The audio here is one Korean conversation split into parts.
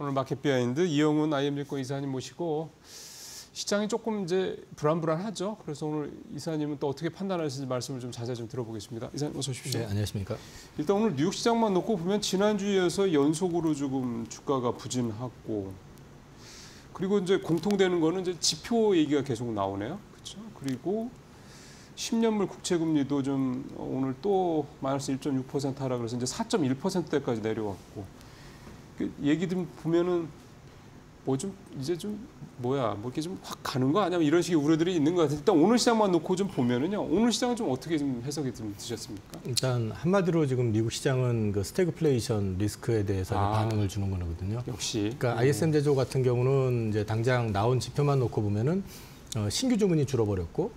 오늘 마켓 비하인드 이영훈 IM증권 이사님 모시고 시장이 조금 이제 불안불안하죠. 그래서 오늘 이사님은 또 어떻게 판단하시는지 말씀을 좀 자세히 좀 들어보겠습니다. 이사님 어서 오십시오. 네, 안녕하십니까. 일단 오늘 뉴욕 시장만 놓고 보면 지난주에서 연속으로 조금 주가가 부진하고 그리고 이제 공통되는 거는 이제 지표 얘기가 계속 나오네요. 그렇죠? 그리고 10년물 국채금리도 좀 오늘 또 마이너스 1.6% 하라 그래서 이제 4.1%대까지 내려왔고 그 얘기 좀 보면은 뭐 좀 이제 좀 뭐 이렇게 좀 확 가는 거 아니야? 이런 식의 우려들이 있는 것 같아요. 일단 오늘 시장만 놓고 좀 보면은요. 오늘 시장은 좀 어떻게 좀 해석이 좀 드셨습니까? 일단 한마디로 지금 미국 시장은 그 스태그플레이션 리스크에 대해서 반응을 주는 거거든요. 역시. 그러니까 ISM 제조 같은 경우는 이제 당장 나온 지표만 놓고 보면은 신규 주문이 줄어버렸고,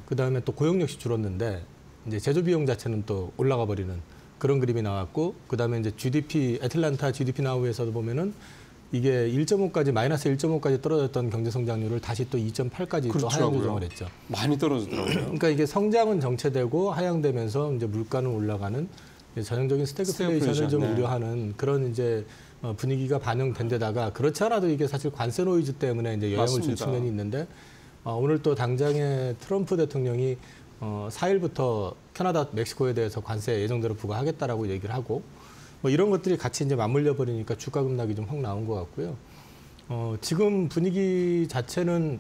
그 다음에 또 고용 역시 줄었는데 이제 제조 비용 자체는 또 올라가 버리는 그런 그림이 나왔고, 그 다음에 이제 GDP 애틀란타 GDP 나우에서도 보면은 이게 1.5까지 마이너스 1.5까지 떨어졌던 경제 성장률을 다시 또 2.8까지 또 하향 조정을 했죠. 많이 떨어지더라고요. 그러니까 이게 성장은 정체되고 하향되면서 이제 물가는 올라가는 전형적인 스태그플레이션을 좀 우려하는 그런 이제 분위기가 반영된 데다가 그렇지 않아도 이게 사실 관세 노이즈 때문에 이제 영향을 줄 측면이 있는데 오늘 또 당장에 트럼프 대통령이 4일부터 캐나다, 멕시코에 대해서 관세 예정대로 부과하겠다라고 얘기를 하고 뭐 이런 것들이 같이 이제 맞물려 버리니까 주가 급락이 좀 확 나온 것 같고요. 지금 분위기 자체는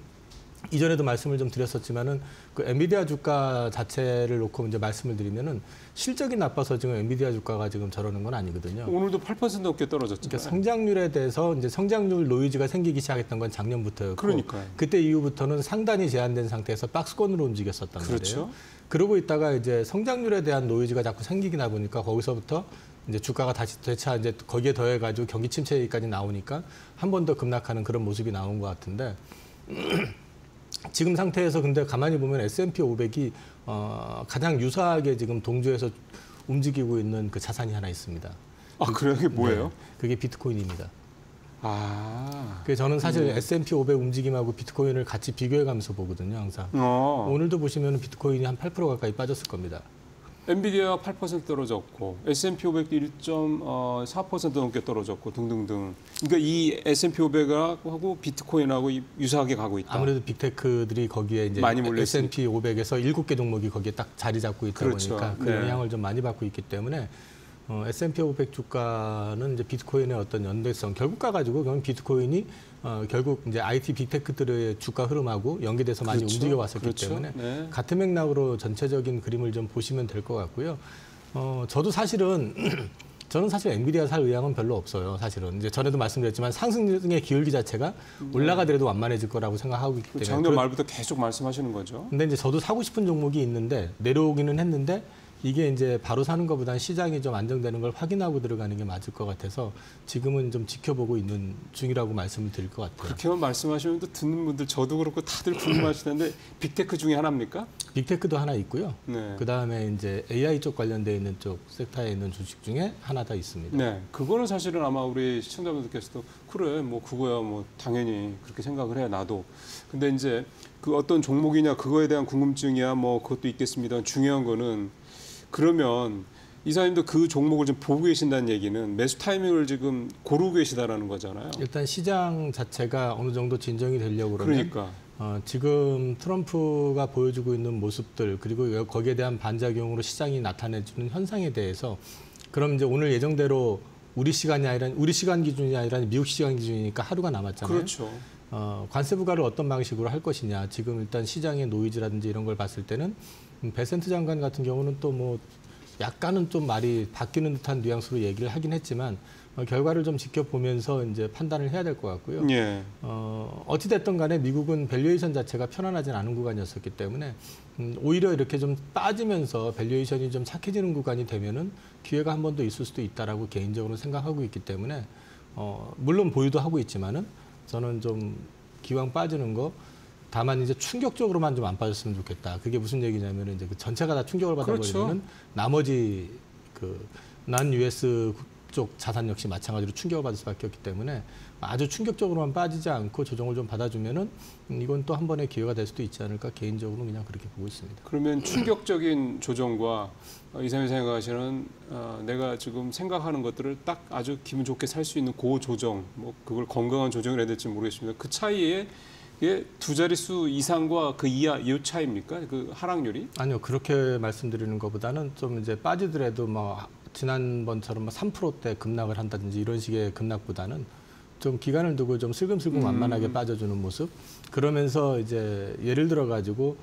이전에도 말씀을 좀 드렸었지만은 그 엔비디아 주가 자체를 놓고 이제 말씀을 드리면은 실적이 나빠서 지금 엔비디아 주가가 지금 저러는 건 아니거든요. 오늘도 8% 넘게 떨어졌죠. 그러니까 성장률에 대해서 이제 성장률 노이즈가 생기기 시작했던 건 작년부터였고, 그러니까요. 그때 이후부터는 상단이 제한된 상태에서 박스권으로 움직였었단 그렇죠. 말이에요. 그러고 있다가 이제 성장률에 대한 노이즈가 자꾸 생기나 보니까 거기서부터 이제 주가가 다시 되차 이제 거기에 더해가지고 경기 침체 얘기까지 나오니까 한 번 더 급락하는 그런 모습이 나온 것 같은데. 지금 상태에서 근데 가만히 보면 S&P 500이 가장 유사하게 지금 동조해서 움직이고 있는 그 자산이 하나 있습니다. 아, 그래요? 그게 뭐예요? 네, 그게 비트코인입니다. 아. 그래서 저는 사실 S&P 500 움직임하고 비트코인을 같이 비교해가면서 보거든요, 항상. 오늘도 보시면 비트코인이 한 8% 가까이 빠졌을 겁니다. 엔비디아가 8% 떨어졌고 S&P 500도 1.4% 넘게 떨어졌고 등등등. 그러니까 이 S&P 500하고 비트코인하고 유사하게 가고 있다. 아무래도 빅테크들이 거기에 이제 많이 몰려 S&P 500에서 7개 종목이 거기에 딱 자리 잡고 있다 보니까 그 영향을 좀 많이 받고 있기 때문에 S&P 500 주가는 이제 비트코인의 어떤 연대성 결국 가가지고 그럼 비트코인이 결국 이제 IT 빅테크들의 주가 흐름하고 연계돼서 많이 움직여 왔었기 때문에 같은 맥락으로 전체적인 그림을 좀 보시면 될 것 같고요. 저도 사실은 저는 사실 엔비디아 살 의향은 별로 없어요. 사실은 이제 전에도 말씀드렸지만 상승의 기울기 자체가 올라가더라도 완만해질 거라고 생각하고 있기 때문에 작년 말부터 계속 말씀하시는 거죠. 근데 이제 저도 사고 싶은 종목이 있는데 내려오기는 했는데. 이게 이제 바로 사는 것보다는 시장이 좀 안정되는 걸 확인하고 들어가는 게 맞을 것 같아서 지금은 좀 지켜보고 있는 중이라고 말씀을 드릴 것 같아요. 그렇게만 말씀하시면 또 듣는 분들 저도 그렇고 다들 궁금하시는데 빅테크 중에 하나입니까? 빅테크도 하나 있고요. 그다음에 이제 AI 쪽 관련돼 있는 쪽 섹터에 있는 주식 중에 하나 더 있습니다. 네, 그거는 사실은 아마 우리 시청자분들께서도 그래 뭐 그거야 뭐 당연히 그렇게 생각을 해 나도. 근데 이제 그 어떤 종목이냐 그거에 대한 궁금증이야 뭐 그것도 있겠습니다. 중요한 거는 그러면 이사님도 그 종목을 좀 보고 계신다는 얘기는 매수 타이밍을 지금 고르고 계시다라는 거잖아요. 일단 시장 자체가 어느 정도 진정이 되려고 그러면 지금 트럼프가 보여주고 있는 모습들 그리고 거기에 대한 반작용으로 시장이 나타내주는 현상에 대해서 그럼 이제 오늘 예정대로 우리 시간 기준이 아니라 미국 시간 기준이니까 하루가 남았잖아요. 그렇죠. 관세 부과를 어떤 방식으로 할 것이냐. 지금 일단 시장의 노이즈라든지 이런 걸 봤을 때는 베센트 장관 같은 경우는 또 뭐 약간은 좀 말이 바뀌는 듯한 뉘앙스로 얘기를 하긴 했지만 결과를 좀 지켜보면서 이제 판단을 해야 될 것 같고요. 어찌 됐든 간에 미국은 밸류에이션 자체가 편안하진 않은 구간이었었기 때문에 오히려 이렇게 좀 빠지면서 밸류에이션이 좀 착해지는 구간이 되면은 기회가 한 번 더 있을 수도 있다라고 개인적으로 생각하고 있기 때문에 물론 보유도 하고 있지만은 저는 좀 기왕 빠지는 거 다만 이제 충격적으로만 좀 안 빠졌으면 좋겠다. 그게 무슨 얘기냐면 이제 그 전체가 다 충격을 받아버리면 나머지 그 난 US 그쪽 자산 역시 마찬가지로 충격을 받을 수밖에 없기 때문에 아주 충격적으로만 빠지지 않고 조정을 좀 받아주면은 이건 또 한 번의 기회가 될 수도 있지 않을까 개인적으로 그냥 그렇게 보고 있습니다. 그러면 충격적인 조정과 이사님이 생각하시는 내가 지금 생각하는 것들을 딱 아주 기분 좋게 살 수 있는 그 조정, 뭐 그걸 건강한 조정을 해야 될지 모르겠습니다. 그 차이에 두 자릿수 이상과 그 이하 이 차이입니까? 그 하락률이? 아니요, 그렇게 말씀드리는 것보다는 좀 이제 빠지더라도 뭐 지난번처럼 3%대 급락을 한다든지 이런 식의 급락보다는 좀 기간을 두고 좀 슬금슬금 완만하게 빠져주는 모습. 그러면서 이제 예를 들어 가지고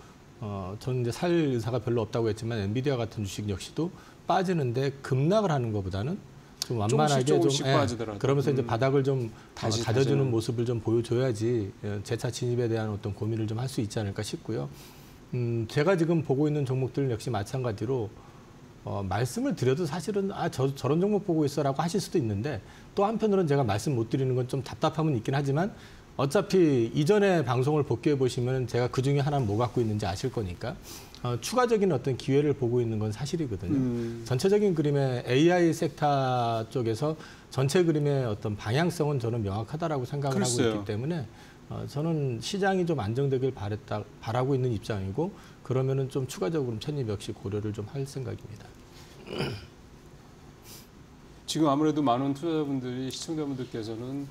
저는 이제 살 의사가 별로 없다고 했지만 엔비디아 같은 주식 역시도 빠지는데 급락을 하는 것보다는 좀 완만하게 조금씩 빠지더라도. 그러면서 이제 바닥을 좀 다시 다져주는 모습을 좀 보여줘야지 재차 진입에 대한 어떤 고민을 좀 할 수 있지 않을까 싶고요. 제가 지금 보고 있는 종목들 역시 마찬가지로 말씀을 드려도 사실은 저런 종목 보고 있어라고 하실 수도 있는데 또 한편으로는 제가 말씀 못 드리는 건 좀 답답함은 있긴 하지만 어차피 이전에 방송을 복귀해 보시면 제가 그 중에 하나는 뭐 갖고 있는지 아실 거니까 추가적인 어떤 기회를 보고 있는 건 사실이거든요. 전체적인 그림의 AI 섹터 쪽에서 전체 그림의 어떤 방향성은 저는 명확하다라고 생각을 글쎄요. 하고 있기 때문에 저는 시장이 좀 안정되길 바라고 있는 입장이고 그러면은 좀 추가적으로 편입 역시 고려를 좀 할 생각입니다. 지금 아무래도 많은 투자자분들이 시청자분들께서는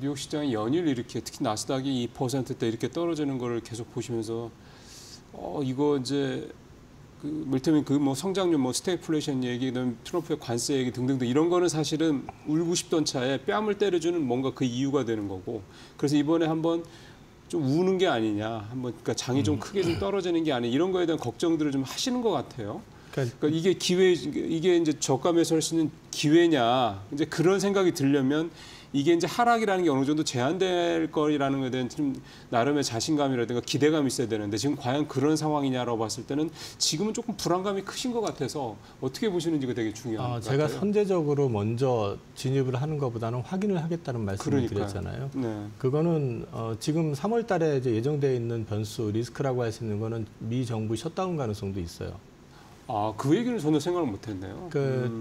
뉴욕 시장이 연일 이렇게 특히 나스닥이 2%대 이렇게 떨어지는 거를 계속 보시면서 이거 이제 물테면 뭐 성장률 뭐 스태그플레이션 얘기, 그다음에 트럼프의 관세 얘기 등등등 이런 거는 사실은 울고 싶던 차에 뺨을 때려주는 뭔가 그 이유가 되는 거고 그래서 이번에 한번 좀 우는 게 아니냐, 한번 그러니까 장이 좀 크게 좀 떨어지는 게 아니냐 이런 거에 대한 걱정들을 좀 하시는 것 같아요. 그러니까 이게 이게 이제 저가 매수할 수 있는 기회냐 이제 그런 생각이 들려면 이게 이제 하락이라는 게 어느 정도 제한될 거라는 것에 대한 좀 나름의 자신감이라든가 기대감이 있어야 되는데 지금 과연 그런 상황이냐라고 봤을 때는 지금은 조금 불안감이 크신 것 같아서 어떻게 보시는지가 되게 중요한 것 같아요. 제가 선제적으로 먼저 진입을 하는 것보다는 확인을 하겠다는 말씀을 드렸잖아요. 네. 그거는 지금 3월 달에 이제 예정되어 있는 변수 리스크라고 할 수 있는 거는 미 정부 셧다운 가능성도 있어요. 그 얘기는 전혀 생각을 못했네요.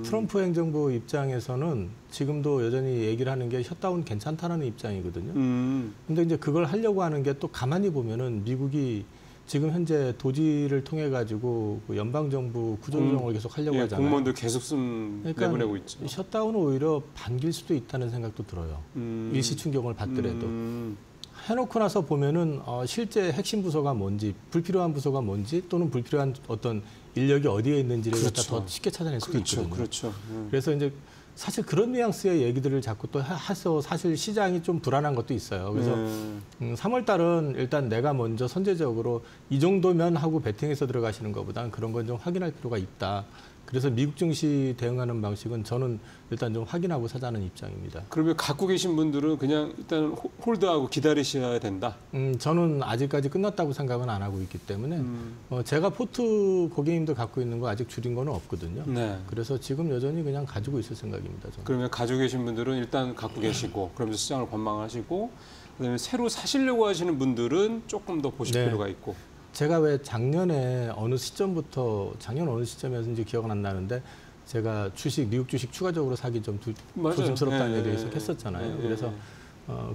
트럼프 행정부 입장에서는 지금도 여전히 얘기를 하는 게 셧다운 괜찮다라는 입장이거든요. 근데 이제 그걸 하려고 하는 게 또 가만히 보면은 미국이 지금 현재 도지를 통해 가지고 연방 정부 구조조정을 계속 하려고 하잖아요. 공무원들 계속 내보내고 있죠. 셧다운은 오히려 반길 수도 있다는 생각도 들어요. 일시 충격을 받더라도. 해놓고 나서 보면은 실제 핵심 부서가 뭔지, 불필요한 부서가 뭔지 또는 불필요한 어떤 인력이 어디에 있는지를 갖다 더 쉽게 찾아낼 수도 있거든요. 그렇죠. 그래서 이제 사실 그런 뉘앙스의 얘기들을 자꾸 또 해서 사실 시장이 좀 불안한 것도 있어요. 그래서 3월 달은 일단 내가 먼저 선제적으로 이 정도면 하고 베팅해서 들어가시는 것보다는 그런 건 좀 확인할 필요가 있다. 그래서 미국 증시 대응하는 방식은 저는 일단 좀 확인하고 사자는 입장입니다. 그러면 갖고 계신 분들은 그냥 일단 홀드하고 기다리셔야 된다? 저는 아직까지 끝났다고 생각은 안 하고 있기 때문에 제가 포트 고객님들 갖고 있는 거 아직 줄인 거는 없거든요. 네. 그래서 지금 여전히 그냥 가지고 있을 생각입니다. 저는. 그러면 가지고 계신 분들은 일단 갖고 계시고 그러면서 시장을 관망하시고 그다음에 새로 사시려고 하시는 분들은 조금 더 보실 필요가 있고. 제가 왜 작년 어느 시점이었는지 기억은 안 나는데 제가 미국 주식 추가적으로 사기 좀 조심스럽다는 얘기를 계속 했었잖아요. 그래서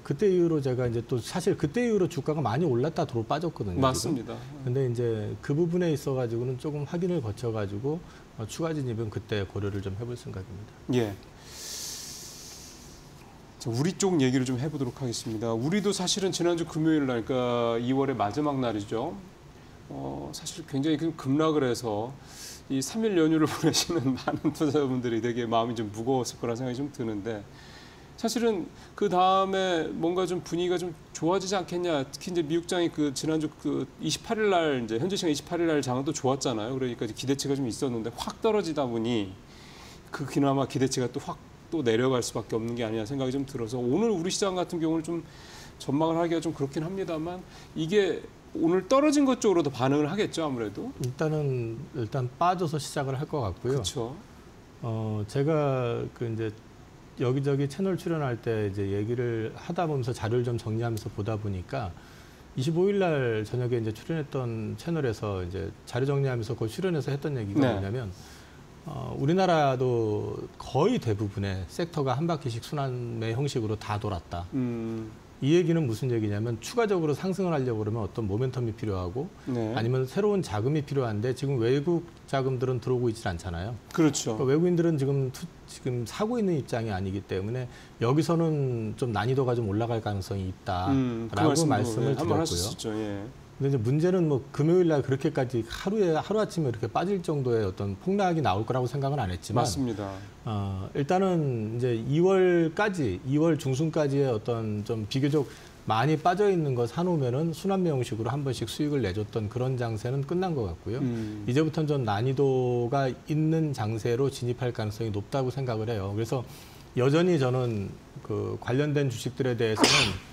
그때 이후로 제가 이제 또 사실 그때 이후로 주가가 많이 올랐다 도로 빠졌거든요. 맞습니다. 근데 이제 그 부분에 있어 가지고는 조금 확인을 거쳐 가지고 추가 진입은 그때 고려를 좀 해볼 생각입니다. 예. 우리 쪽 얘기를 좀 해보도록 하겠습니다. 우리도 사실은 지난주 금요일 날, 그러니까 2월의 마지막 날이죠. 사실 굉장히 급락을 해서 이 3일 연휴를 보내시는 많은 투자자분들이 되게 마음이 좀 무거웠을 거라는 생각이 좀 드는데 사실은 그 다음에 뭔가 좀 분위기가 좀 좋아지지 않겠냐. 특히 이제 미국장이 지난주 28일 날 이제 현지 시간 28일 날 장은 또 좋았잖아요. 그러니까 기대치가 좀 있었는데 확 떨어지다 보니 그나마 기대치가 또 확 또 내려갈 수밖에 없는 게 아니냐 생각이 좀 들어서 오늘 우리 시장 같은 경우는 좀 전망을 하기가 좀 그렇긴 합니다만 이게 오늘 떨어진 것 쪽으로 더 반응을 하겠죠, 아무래도. 일단 빠져서 시작을 할 것 같고요. 그렇죠. 제가 이제 여기저기 채널 출연할 때 이제 얘기를 하다 보면서 자료를 좀 정리하면서 보다 보니까 25일 날 저녁에 이제 출연했던 채널에서 이제 자료 정리하면서 그 출연해서 했던 얘기가 뭐냐면 우리나라도 거의 대부분의 섹터가 한 바퀴씩 순환매 형식으로 다 돌았다. 이 얘기는 무슨 얘기냐면 추가적으로 상승을 하려고 그러면 어떤 모멘텀이 필요하고 네. 아니면 새로운 자금이 필요한데 지금 외국 자금들은 들어오고 있지 않잖아요. 그렇죠. 그러니까 외국인들은 지금 사고 있는 입장이 아니기 때문에 여기서는 좀 난이도가 좀 올라갈 가능성이 있다라고 말씀을 드렸고요. 예. 근데 이제 문제는 뭐 금요일 날 그렇게까지 하루아침에 이렇게 빠질 정도의 어떤 폭락이 나올 거라고 생각은 안 했지만 맞습니다. 일단은 이제 2월 중순까지의 어떤 좀 비교적 많이 빠져 있는 거 사놓으면은 순환매 형식으로 한 번씩 수익을 내줬던 그런 장세는 끝난 것 같고요. 이제부터는 좀 난이도가 있는 장세로 진입할 가능성이 높다고 생각을 해요. 그래서 여전히 저는 그 관련된 주식들에 대해서는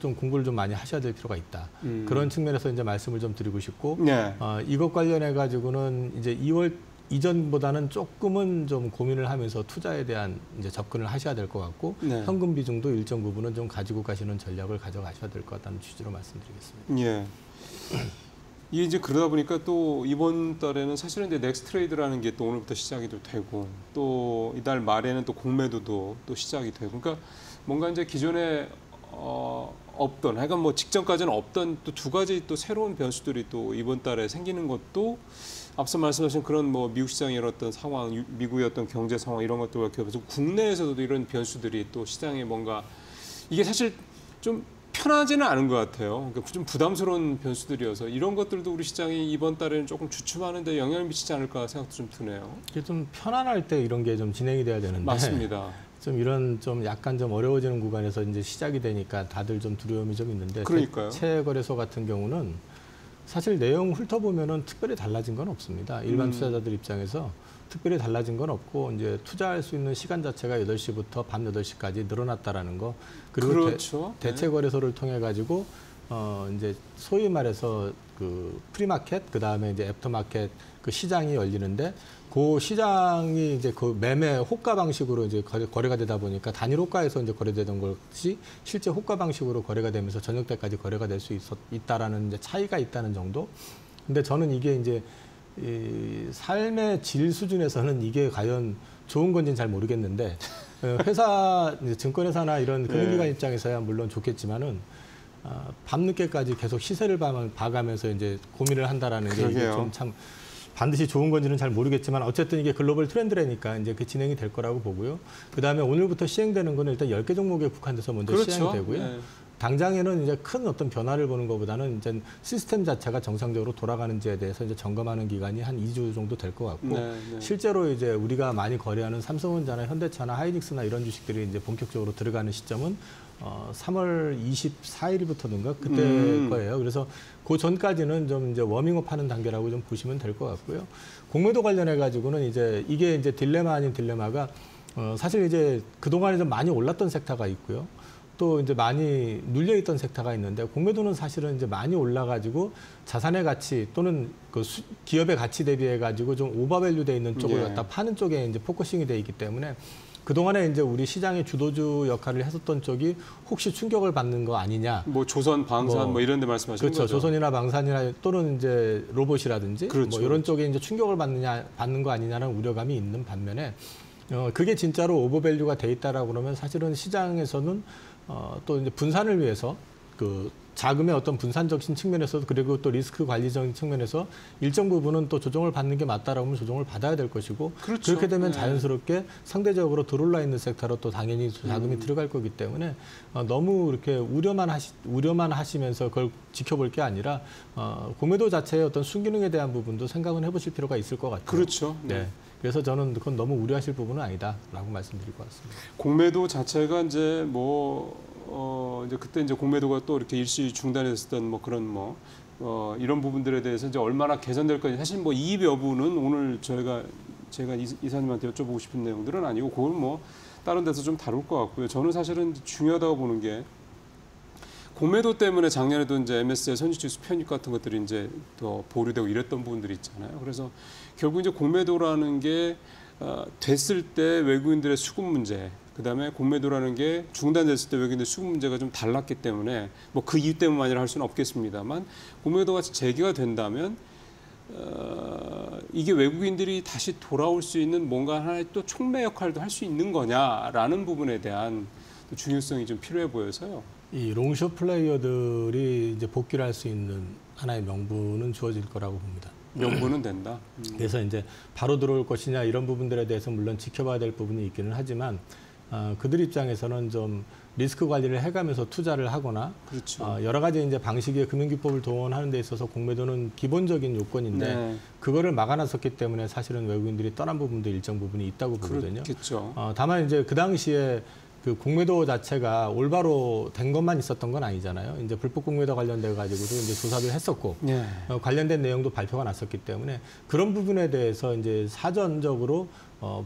좀 공부를 좀 많이 하셔야 될 필요가 있다. 그런 측면에서 이제 말씀을 좀 드리고 싶고, 네. 이것 관련해 가지고는 이제 2월 이전보다는 조금은 좀 고민을 하면서 투자에 대한 이제 접근을 하셔야 될 것 같고, 네. 현금 비중도 일정 부분은 좀 가지고 가시는 전략을 가져가셔야 될 것 같다는 취지로 말씀드리겠습니다. 예. 이게 이제 그러다 보니까 또 이번 달에는 사실은 이제 넥스트 트레이드라는 게 또 오늘부터 시작이 되고 또 이달 말에는 또 공매도도 또 시작이 되고 그러니까 뭔가 이제 기존에 없던, 하여간 뭐 직전까지는 없던 또 두 가지 또 새로운 변수들이 또 이번 달에 생기는 것도 앞서 말씀하신 그런 뭐 미국 시장의 어떤 상황, 미국의 어떤 경제 상황 이런 것들과 겹쳐서 국내에서도 이런 변수들이 또 시장에 뭔가 이게 사실 좀 편하지는 않은 것 같아요. 그러니까 좀 부담스러운 변수들이어서 이런 것들도 우리 시장이 이번 달에는 조금 주춤하는 데 영향을 미치지 않을까 생각도 좀 드네요. 이게 좀 편안할 때 이런 게 좀 진행이 돼야 되는데. 맞습니다. 좀 이런 좀 약간 좀 어려워지는 구간에서 이제 시작이 되니까 다들 좀 두려움이 좀 있는데 그러니까요. 대체 거래소 같은 경우는 사실 내용 훑어보면은 특별히 달라진 건 없습니다. 일반 투자자들 입장에서 특별히 달라진 건 없고 이제 투자할 수 있는 시간 자체가 8시부터 밤 8시까지 늘어났다라는 거 그리고 그렇죠. 대체 거래소를 통해 가지고 이제 소위 말해서 그 프리마켓 그다음에 이제 애프터마켓 그 시장이 열리는데 그 시장이 이제 그 매매 호가 방식으로 이제 거래가 되다 보니까 단일 호가에서 이제 거래되던 것이 실제 호가 방식으로 거래가 되면서 저녁 때까지 거래가 될 수 있다라는 이제 차이가 있다는 정도. 근데 저는 이게 이제 이 삶의 질 수준에서는 이게 과연 좋은 건지는 잘 모르겠는데 회사 증권회사나 이런 금융기관 입장에서야 물론 좋겠지만은 밤늦게까지 계속 시세를 봐가면서 이제 고민을 한다라는 게 이게 좀 참 반드시 좋은 건지는 잘 모르겠지만 어쨌든 이게 글로벌 트렌드라니까 이제 그 진행이 될 거라고 보고요. 그다음에 오늘부터 시행되는 거는 일단 10개 종목에 국한돼서 먼저 그렇죠. 시행이 되고요. 네. 당장에는 이제 큰 어떤 변화를 보는 것보다는 이제 시스템 자체가 정상적으로 돌아가는지에 대해서 이제 점검하는 기간이 한 2주 정도 될 것 같고 실제로 이제 우리가 많이 거래하는 삼성전자나 현대차나 하이닉스나 이런 주식들이 이제 본격적으로 들어가는 시점은 3월 24일부터인가 그때 거예요. 그래서 그 전까지는 좀 이제 워밍업 하는 단계라고 좀 보시면 될 것 같고요. 공매도 관련해 가지고는 이제 이게 이제 딜레마 아닌 딜레마가 사실 이제 그동안에 좀 많이 올랐던 섹터가 있고요. 또 이제 많이 눌려있던 섹터가 있는데 공매도는 사실은 이제 많이 올라가지고 자산의 가치 또는 그 기업의 가치 대비해 가지고 좀 오버밸류 돼 있는 쪽을 갖다 파는 쪽에 이제 포커싱이 돼 있기 때문에 그동안에 이제 우리 시장의 주도주 역할을 했었던 쪽이 혹시 충격을 받는 거 아니냐. 뭐 조선, 방산 뭐 이런 데 말씀하시는 그렇죠. 거죠. 조선이나 방산이나 또는 이제 로봇이라든지 그렇죠. 뭐 이런 쪽에 이제 충격을 받는 거 아니냐는 우려감이 있는 반면에 그게 진짜로 오버밸류가 돼 있다라고 그러면 사실은 시장에서는 또 이제 분산을 위해서 그 자금의 어떤 분산적인 측면에서 그리고 또 리스크 관리적인 측면에서 일정 부분은 또 조정을 받는 게 맞다라고 하면 조정을 받아야 될 것이고 그렇죠. 그렇게 되면 자연스럽게 상대적으로 들어올라 있는 섹터로 또 당연히 자금이 들어갈 거기 때문에 너무 이렇게 우려만 하시면서 그걸 지켜볼 게 아니라 공매도 자체의 어떤 순기능에 대한 부분도 생각은 해보실 필요가 있을 것 같아요. 그렇죠. 네. 그래서 저는 그건 너무 우려하실 부분은 아니다라고 말씀드릴 것 같습니다. 공매도 자체가 이제 이제 그때 이제 공매도가 또 이렇게 일시 중단했었던 뭐 그런 이런 부분들에 대해서 이제 얼마나 개선될 건지 사실 뭐 이입 여부는 오늘 제가 이사님한테 여쭤보고 싶은 내용들은 아니고 그걸 뭐 다른 데서 좀 다룰 것 같고요. 저는 사실은 중요하다고 보는 게 공매도 때문에 작년에도 이제 MSCI 선지지수 편입 같은 것들이 이제 더 보류되고 이랬던 부분들이 있잖아요. 그래서 결국 이제 공매도라는 게 됐을 때 외국인들의 수급 문제, 그다음에 공매도라는 게 중단됐을 때 외국인들의 수급 문제가 좀 달랐기 때문에 뭐 그 이유 때문만이라 할 수는 없겠습니다만 공매도가 재개가 된다면 이게 외국인들이 다시 돌아올 수 있는 뭔가 하나의 또 촉매 역할도 할 수 있는 거냐라는 부분에 대한 중요성이 좀 필요해 보여서요. 이 롱숏 플레이어들이 이제 복귀를 할 수 있는 하나의 명분은 주어질 거라고 봅니다. 명분은 된다. 그래서 이제 바로 들어올 것이냐 이런 부분들에 대해서 물론 지켜봐야 될 부분이 있기는 하지만 그들 입장에서는 좀 리스크 관리를 해가면서 투자를 하거나 그렇죠. 여러 가지 이제 방식의 금융기법을 동원하는 데 있어서 공매도는 기본적인 요건인데 네. 그거를 막아놨었기 때문에 사실은 외국인들이 떠난 부분도 일정 부분이 있다고 보거든요. 그렇겠죠. 다만 이제 그 당시에 그 공매도 자체가 올바로 된 것만 있었던 건 아니잖아요. 이제 불법 공매도 관련돼 가지고도 이제 조사를 했었고 네. 관련된 내용도 발표가 났었기 때문에 그런 부분에 대해서 이제 사전적으로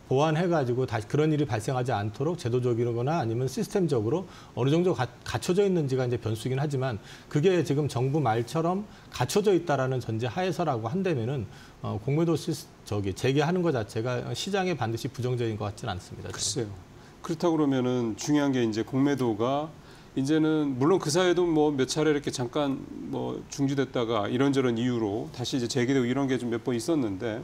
보완해가지고 다시 그런 일이 발생하지 않도록 제도적이거나 아니면 시스템적으로 어느 정도 갖춰져 있는지가 이제 변수긴 하지만 그게 지금 정부 말처럼 갖춰져 있다라는 전제 하에서라고 한다면은 공매도 재개하는 것 자체가 시장에 반드시 부정적인 것 같지는 않습니다. 저는. 글쎄요. 그렇다고 그러면은 중요한 게 이제 공매도가 이제는 물론 그 사이에도 뭐 몇 차례 이렇게 잠깐 뭐 중지됐다가 이런저런 이유로 다시 이제 재개되고 이런 게 좀 몇 번 있었는데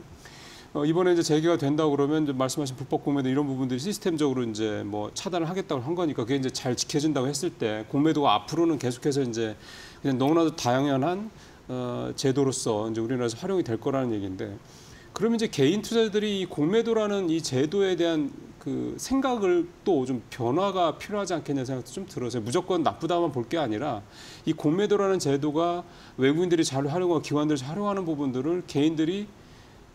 이번에 이제 재개가 된다고 그러면 이제 말씀하신 불법 공매도 이런 부분들이 시스템적으로 이제 뭐 차단을 하겠다고 한 거니까 그게 이제 잘 지켜진다고 했을 때 공매도가 앞으로는 계속해서 이제 그냥 너무나도 다양한 제도로서 이제 우리나라에서 활용이 될 거라는 얘기인데 그러면 이제 개인 투자자들이 이 공매도라는 이 제도에 대한 그 생각을 또 좀 변화가 필요하지 않겠냐는 생각도 좀 들어서요. 무조건 나쁘다만 볼 게 아니라 이 공매도라는 제도가 외국인들이 잘 활용하고 기관들이 잘 활용하는 부분들을 개인들이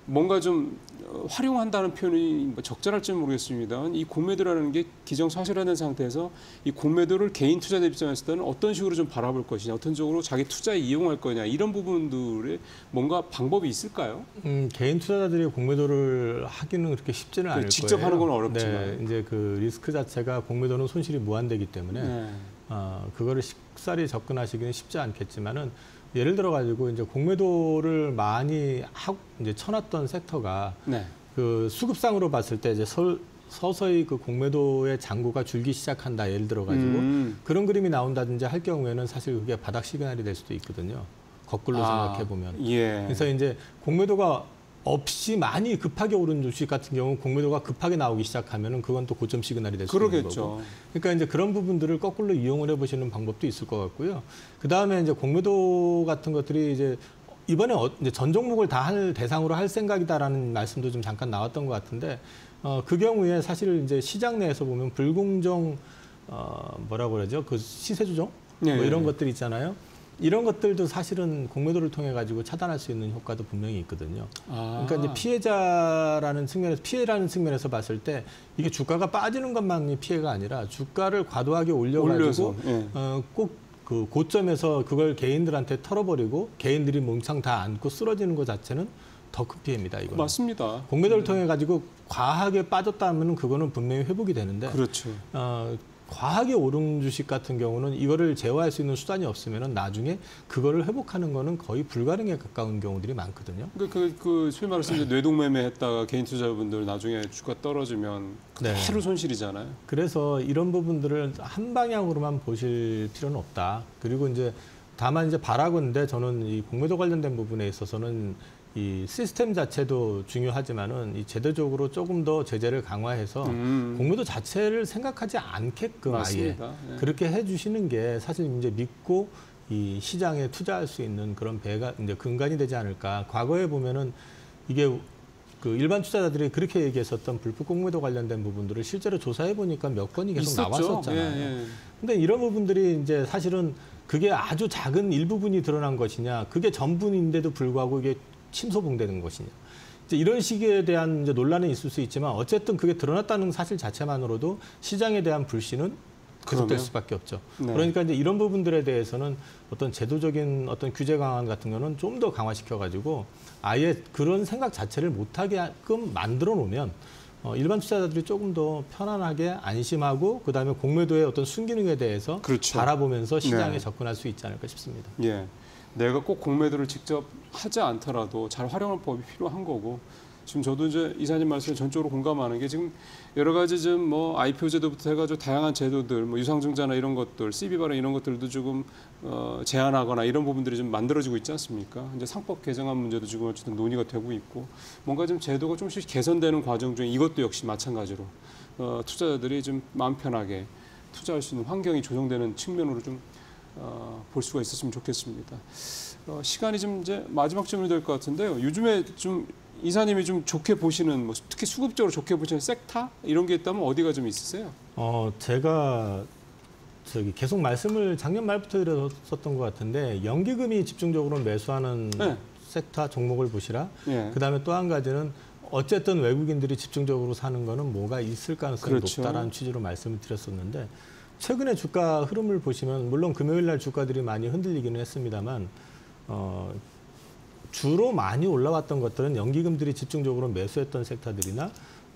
뭔가 좀 활용한다는 표현이 적절할지는 모르겠습니다만 이 공매도라는 게 기정사실화된 상태에서 이 공매도를 개인 투자자 입장에서 때는 어떤 식으로 좀 바라볼 것이냐, 어떤 쪽으로 자기 투자에 이용할 거냐 이런 부분들에 뭔가 방법이 있을까요? 개인 투자자들이 공매도를 하기는 그렇게 쉽지는 않을 직접 거예요. 하는 건 어렵지만. 네, 이제 그 리스크 자체가 공매도는 손실이 무한되기 때문에 네. 그거를 쉽사리 접근하시기는 쉽지 않겠지만은 예를 들어 가지고 이제 공매도를 많이 이제 쳐놨던 섹터가 네. 그 수급상으로 봤을 때 이제 서서히 그 공매도의 잔고가 줄기 시작한다. 예를 들어 가지고 그런 그림이 나온다든지 할 경우에는 사실 그게 바닥 시그널이 될 수도 있거든요. 거꾸로 생각해 보면. 예. 그래서 이제 공매도가 없이 많이 급하게 오른 주식 같은 경우 공매도가 급하게 나오기 시작하면은 그건 또 고점 시그널이 될 수 있는 거고. 그러니까 이제 그런 부분들을 거꾸로 이용을 해보시는 방법도 있을 것 같고요. 그 다음에 이제 공매도 같은 것들이 이제 이번에 이제 전 종목을 다 대상으로 할 생각이다라는 말씀도 좀 잠깐 나왔던 것 같은데 그 경우에 사실 이제 시장 내에서 보면 불공정 뭐라고 그러죠? 그 시세 조정 뭐 이런 것들 있잖아요. 이런 것들도 사실은 공매도를 통해 가지고 차단할 수 있는 효과도 분명히 있거든요. 그러니까 이제 피해라는 측면에서 봤을 때 이게 주가가 빠지는 것만이 피해가 아니라 주가를 과도하게 올려가지고 꼭 그 고점에서 그걸 개인들한테 털어버리고 개인들이 몽창 다 안고 쓰러지는 것 자체는 더 큰 피해입니다. 이거 맞습니다. 공매도를 통해 가지고 과하게 빠졌다면 그거는 분명히 회복이 되는데. 그렇죠. 과하게 오른 주식 같은 경우는 이거를 제어할 수 있는 수단이 없으면 나중에 그거를 회복하는 거는 거의 불가능에 가까운 경우들이 많거든요. 그 소위 말해서 이제 뇌동매매 했다가 개인 투자자분들 나중에 주가 떨어지면 그대로 손실이잖아요. 그래서 이런 부분들을 한 방향으로만 보실 필요는 없다. 그리고 이제 다만 이제 바라건대 저는 이 공매도 관련된 부분에 있어서는 이 시스템 자체도 중요하지만은 이 제도적으로 조금 더 제재를 강화해서 공매도 자체를 생각하지 않게끔 맞습니다. 아예 그렇게 해주시는 게 사실 이제 믿고 이 시장에 투자할 수 있는 그런 배가 이제 근간이 되지 않을까. 과거에 보면은 이게 그 일반 투자자들이 그렇게 얘기했었던 불법 공매도 관련된 부분들을 실제로 조사해 보니까 몇 건이 계속 나왔었잖아요. 근데 이런 부분들이 이제 사실은 그게 아주 작은 일부분이 드러난 것이냐, 그게 전부인데도 불구하고 이게 침소봉되는 것이냐. 이제 이런 식에 대한 이제 논란은 있을 수 있지만 어쨌든 그게 드러났다는 사실 자체만으로도 시장에 대한 불신은 계속될 수밖에 없죠. 그러니까 이제 이런 부분들에 대해서는 어떤 제도적인 어떤 규제 강화 같은 거는 좀 더 강화시켜가지고 아예 그런 생각 자체를 못하게끔 만들어 놓으면 일반 투자자들이 조금 더 편안하게 안심하고 그다음에 공매도의 어떤 순기능에 대해서 바라보면서 시장에 접근할 수 있지 않을까 싶습니다. 예. 내가 꼭 공매도를 직접 하지 않더라도 잘 활용할 법이 필요한 거고 지금 저도 이제 이사님 말씀에 전적으로 공감하는 게 지금 여러 가지 좀 뭐 IPO 제도부터 해가지고 다양한 제도들, 뭐 유상증자나 이런 것들, CB 발행 이런 것들도 조금 제한하거나 이런 부분들이 좀 만들어지고 있지 않습니까? 이제 상법 개정안 문제도 지금 어쨌든 논의가 되고 있고 뭔가 좀 제도가 조금씩 개선되는 과정 중에 이것도 역시 마찬가지로 투자자들이 좀 마음 편하게 투자할 수 있는 환경이 조성되는 측면으로 좀 볼 수가 있었으면 좋겠습니다. 시간이 좀 이제 마지막 질문이 될 것 같은데요. 요즘에 좀 이사님이 좀 좋게 보시는, 뭐 특히 수급적으로 좋게 보시는 섹터 이런 게 있다면 어디가 좀 있으세요? 제가 계속 말씀을 작년 말부터 드렸었던 것 같은데 연기금이 집중적으로 매수하는 네. 섹터 종목을 보시라. 예. 그다음에 또 한 가지는 어쨌든 외국인들이 집중적으로 사는 거는 뭐가 있을 가능성이 그렇죠. 높다라는 취지로 말씀을 드렸었는데 최근에 주가 흐름을 보시면 물론 금요일 날 주가들이 많이 흔들리기는 했습니다만 주로 많이 올라왔던 것들은 연기금들이 집중적으로 매수했던 섹터들이나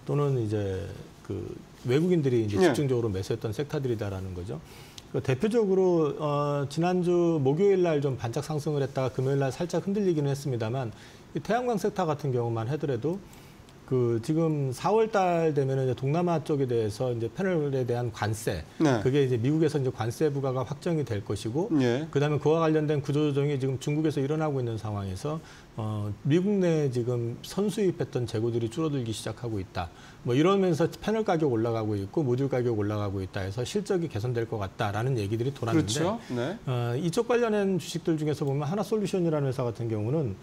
또는 이제 그 외국인들이 이제 집중적으로 매수했던 섹터들이다라는 거죠. 대표적으로 지난주 목요일 날 좀 반짝 상승을 했다가 금요일 날 살짝 흔들리기는 했습니다만 이 태양광 섹터 같은 경우만 하더라도 그 지금 4월 달 되면은 이제 동남아 쪽에 대해서 이제 패널에 대한 관세, 네. 그게 이제 미국에서 이제 관세 부과가 확정이 될 것이고, 예. 그다음에 그와 관련된 구조조정이 지금 중국에서 일어나고 있는 상황에서 미국 내에 지금 선수입했던 재고들이 줄어들기 시작하고 있다. 뭐 이러면서 패널 가격 올라가고 있고 모듈 가격 올라가고 있다 해서 실적이 개선될 것 같다라는 얘기들이 돌았는데, 그렇죠. 네. 이쪽 관련된 주식들 중에서 보면 하나솔루션이라는 회사 같은 경우는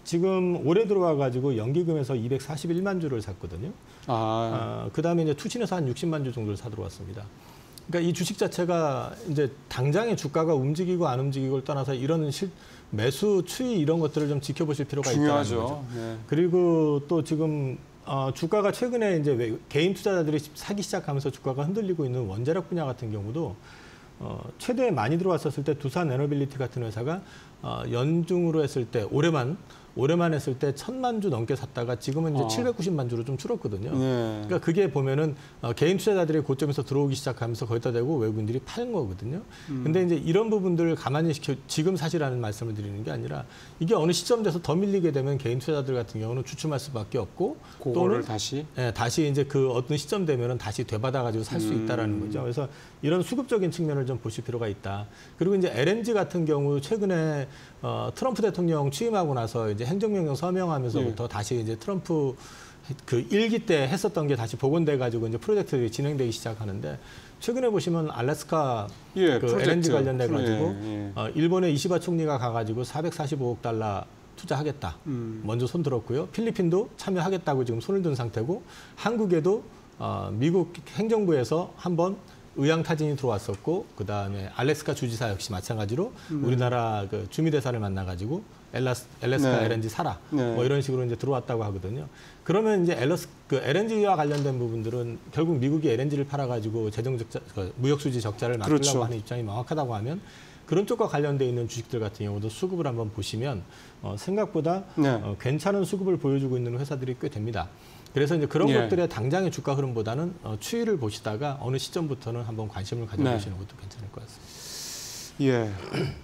지금 올해 들어와 가지고 연기금에서 241만 주를 샀거든요. 그다음에 이제 투신에서 한 60만 주 정도를 사 들어왔습니다. 그러니까 이 주식 자체가 이제 당장의 주가가 움직이고 안 움직이고를 떠나서 이런 매수 추이 이런 것들을 좀 지켜보실 필요가 있다는 거죠. 네. 그리고 또 지금 주가가 최근에 이제 개인 투자자들이 사기 시작하면서 주가가 흔들리고 있는 원자력 분야 같은 경우도 최대 많이 들어왔었을 때 두산 에너빌리티 같은 회사가 연중으로 했을 때 올해만 했을 때 1,000만 주 넘게 샀다가 지금은 이제 790만 주로 좀 줄었거든요. 네. 그러니까 그게 보면은 개인 투자자들이 고점에서 들어오기 시작하면서 거기다 대고 외국인들이 파는 거거든요. 근데 이제 이런 부분들을 가만히 지금 사시라는 말씀을 드리는 게 아니라 이게 어느 시점 돼서 더 밀리게 되면 개인 투자자들 같은 경우는 주춤할 수밖에 없고 그거를 또는 다시 이제 그 어떤 시점 되면은 다시 되받아가지고 살 수 있다라는 거죠. 그래서 이런 수급적인 측면을 좀 보실 필요가 있다. 그리고 이제 LNG 같은 경우 최근에 트럼프 대통령 취임하고 나서 이제 행정명령 서명하면서부터 다시 이제 트럼프 그 1기 때 했었던 게 다시 복원돼 가지고 이제 프로젝트들이 진행되기 시작하는데 최근에 보시면 알래스카 그 LNG 관련돼 가지고 일본의 이시바 총리가 가가지고 445억 달러 투자하겠다. 먼저 손 들었고요. 필리핀도 참여하겠다고 지금 손을 든 상태고 한국에도 미국 행정부에서 한번 의향타진이 들어왔었고 그다음에 알래스카 주지사 역시 마찬가지로 우리나라 그 주미대사를 만나가지고 알래스카 LNG 사라 뭐 이런 식으로 이제 들어왔다고 하거든요. 그러면 이제 LNG와 관련된 부분들은 결국 미국이 LNG를 팔아가지고 재정 적자, 무역 수지 적자를 막으려고 하는 입장이 명확하다고 하면 그런 쪽과 관련돼 있는 주식들 같은 경우도 수급을 한번 보시면 생각보다 괜찮은 수급을 보여주고 있는 회사들이 꽤 됩니다. 그래서 이제 그런 것들의 당장의 주가 흐름보다는 추이를 보시다가 어느 시점부터는 한번 관심을 가져보시는 것도 괜찮을 것 같습니다. 예,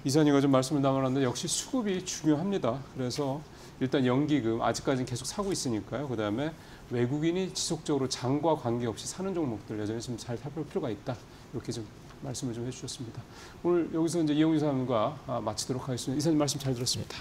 이사님과 좀 말씀을 나눴는데 역시 수급이 중요합니다. 그래서 일단 연기금 아직까지는 계속 사고 있으니까요. 그다음에 외국인이 지속적으로 장과 관계없이 사는 종목들 여전히 좀 잘 살펴볼 필요가 있다. 이렇게 좀 말씀을 좀 해주셨습니다. 오늘 여기서 이제 이용규 사님과 마치도록 하겠습니다. 이사님 말씀 잘 들었습니다.